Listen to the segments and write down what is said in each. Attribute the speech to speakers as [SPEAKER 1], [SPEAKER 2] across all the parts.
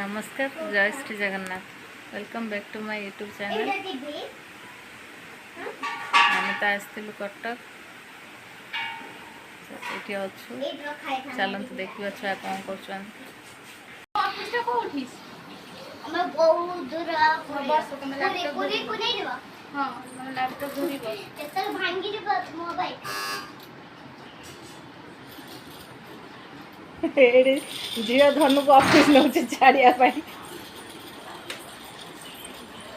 [SPEAKER 1] नमस्कार जय Shri Jagannath welcome back to my YouTube channel आम तो आसलु कटक ये अच्छु चलते देखा छुआ कौन कर झील धनु को ऑफिस नौ छाड़िया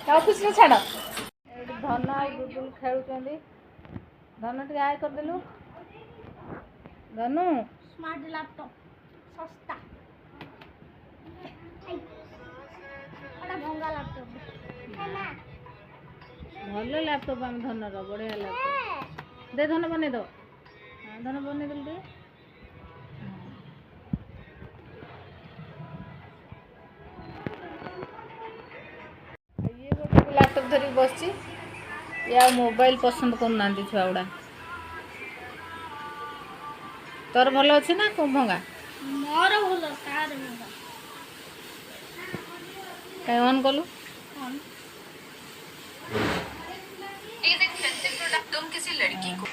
[SPEAKER 1] ऑफिस में छाड़ धन गुगुल खेलुं धन टे आय करदेलु धनु
[SPEAKER 2] स्मार्ट लैपटॉप सस्ता भंगा लैपटॉप
[SPEAKER 1] भल लैपटॉप आम धनर बढ़िया लैपटॉप दे धन बन दो धन बन दे ये गोटे लैपटॉप धरी बस या मोबाइल पसंद करना छुआ गुड़ा तोर भल अच्छे ना को भंगा
[SPEAKER 2] मोर भल तार भंगा
[SPEAKER 1] कहीं ऑन कलु
[SPEAKER 3] एक फैंसी प्रोडक्ट तुम किसी लड़की को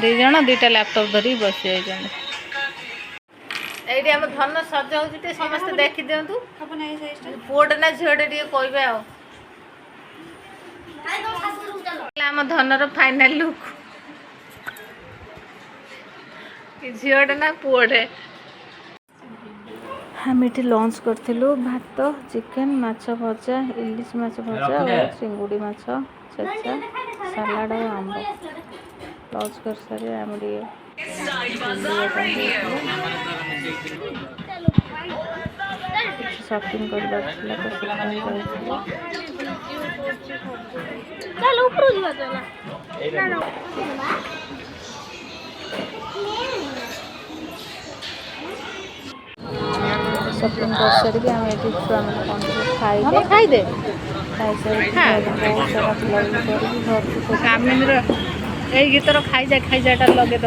[SPEAKER 1] दीज दुईटा लैपटॉप धरी बस ये आम धन सज हो समस्त देखी दिंतु पुओटे ना झीटे टे कहे आम धनर फाइनाल लुक झीटे ना पुओटे आम ये लंच करूँ भात चिकेन माछ भजा इलिश माछ भजा और चिंगुड़ी माछ चेचा सालाड और आंब लंच कर सारे आम शॉपिंग करवा
[SPEAKER 2] चल ऊपर जा चला
[SPEAKER 1] शॉपिंग कर सारी आम ये छुआ मैंने खाइदे खाई गीतर खाई लगे